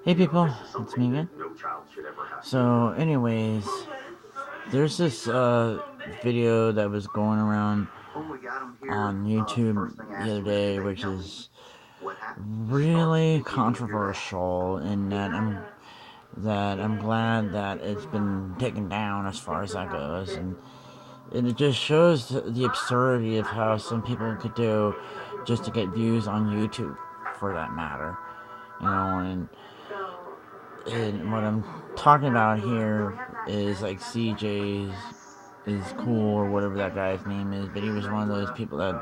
Hey people, it's me again. So, anyways, there's this video that was going around on YouTube the other day, which is really controversial in that I'm glad that it's been taken down as far as that goes, and it just shows the absurdity of how some people could do just to get views on YouTube, for that matter, and what I'm talking about here is like CJ's is cool or whatever that guy's name is, but he was one of those people that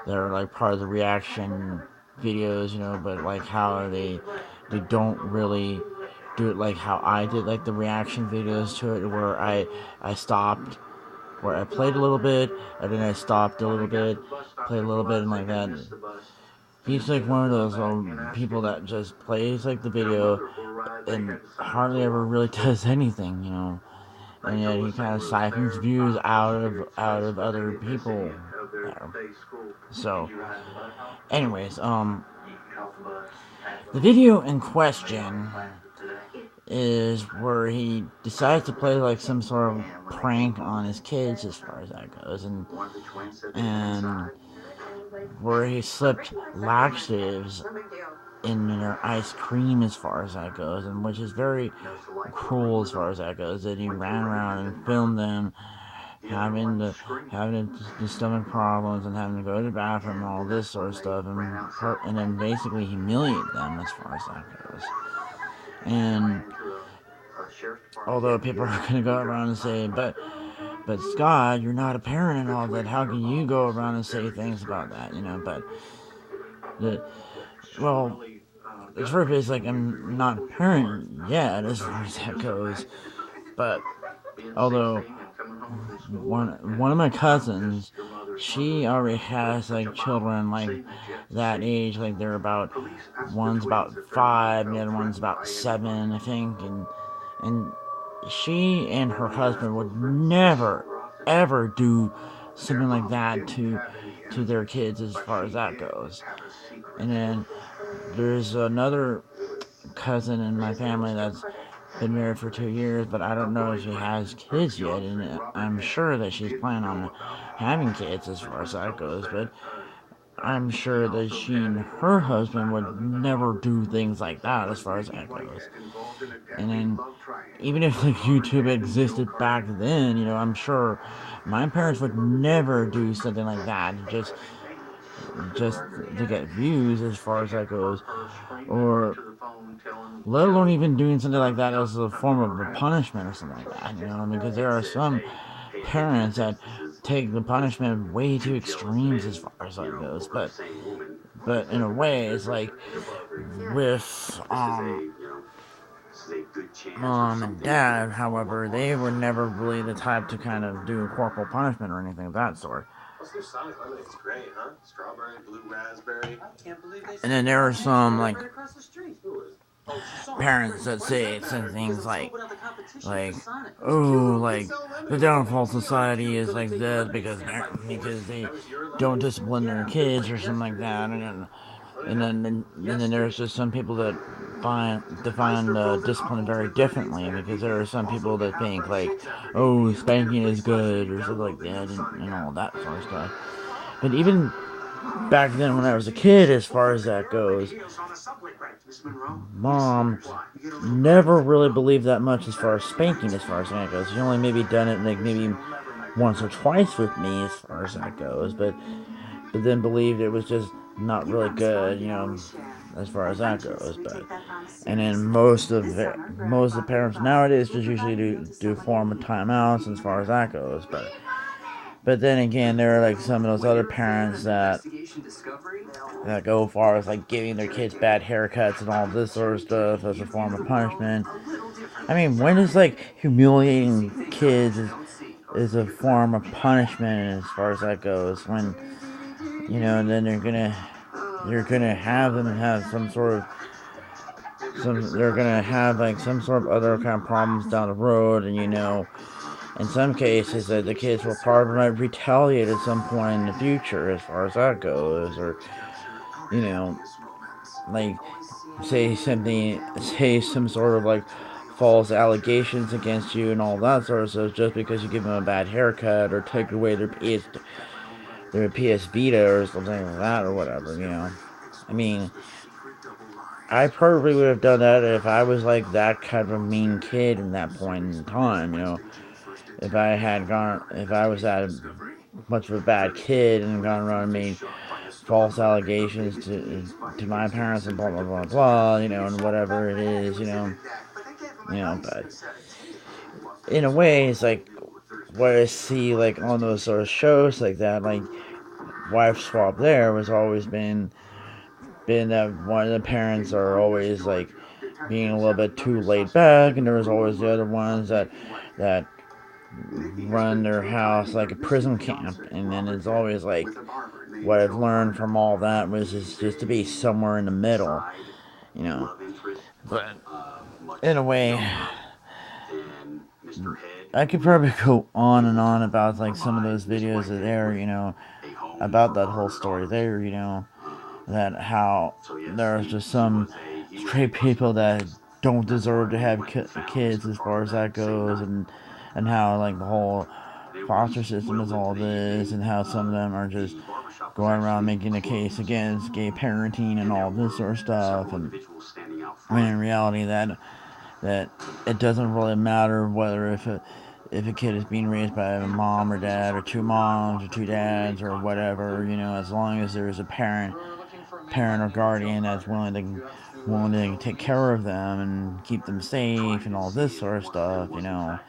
are like part of the reaction videos, but like how they don't really do it like how I did, like the reaction videos to it, where I stopped, where I played a little bit and then I stopped a little bit, played a little bit, and like that. He's like one of those people that just plays like the video and hardly ever really does anything. And yet he kind of siphons views out of other people there. So, anyways, the video in question is where he decides to play like some sort of prank on his kids, as far as that goes, and where he slipped laxatives in their ice cream, as far as that goes, and which is very cruel as far as that goes. That he ran around and filmed them having the stomach problems and having to go to the bathroom and all this sort of stuff, and then basically humiliate them as far as that goes. And although people are gonna go around and say, but Scott, you're not a parent and all that. How can you go around and say things about that? But the well, the truth is, like, I'm not a parent yet as far as that goes. But although one of my cousins, she already has like children like that age, like they're about, one's about 5 and the other one's about 7, I think, and she and her husband would never ever do something like that to their kids, as far as that goes. And then there's another cousin in my family that's been married for 2 years, but I don't know if she has kids yet, and I'm sure that she's planning on having kids, as far as that goes. But I'm sure that she and her husband would never do things like that, as far as that goes. And then, even if like YouTube existed back then, I'm sure my parents would never do something like that, just to get views, as far as that goes, or let alone even doing something like that as a form of a punishment or something like that. Because there are some parents that take the punishment way too extremes, as far as that goes. But in a way, it's like with mom and dad. However, they were never really the type to kind of do corporal punishment or anything of that sort. And then there are some like parents that say some things like oh, like the downfall of society is like this because they don't discipline their kids or something like that. And then there's just some people that define discipline very differently, because there are some people that think like, oh, spanking is good or something like that, and all that sort of stuff. But even back then, when I was a kid, as far as that goes, mom never really believed that much as far as spanking, as far as that goes. She only maybe done it like maybe once or twice with me, as far as that goes, but then believed it was just not really good, as far as that goes. But and then most of the parents nowadays just usually do form of timeouts, as far as that goes. But then again, there are like some of those other parents that go as far as like giving their kids bad haircuts and all this sort of stuff as a form of punishment. I mean, when is like humiliating kids is a form of punishment, as far as that goes? When and then you're gonna have them have they're gonna have like some sort of other kind of problems down the road, and in some cases that the kids will probably retaliate at some point in the future, as far as that goes, or you know like say something, say some sort of like false allegations against you and all that sort of stuff just because you give them a bad haircut or take away their PS Vita or something like that or whatever, you know. I mean, I probably would have done that if I was like that kind of a mean kid in that point in time, you know. If I was that much of a bad kid and gone around and made false allegations to my parents and blah blah blah blah, you know, and whatever it is, but in a way, it's like what I see like on those sort of shows like that, like wife swap. There was always been that one of the parents are always like being a little bit too laid back, and there was always the other ones that run their house like a prison camp, and then it's always like what I've learned from all that was just to be somewhere in the middle, you know. But in a way, I could probably go on and on about like some of those videos there, you know, about that whole story there, you know, that how there's just some straight people that don't deserve to have kids as far as that goes, and how like the whole foster system is all this, and how some of them are just going around making a case against gay parenting and all this sort of stuff, and when in reality that it doesn't really matter whether if a kid is being raised by a mom or dad or two moms or two dads or whatever, you know, as long as there's a parent or guardian that's willing to take care of them and keep them safe and all this sort of stuff, you know,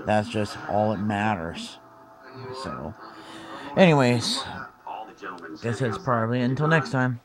that's just all that matters. So, anyways, guess that's probably it until next time.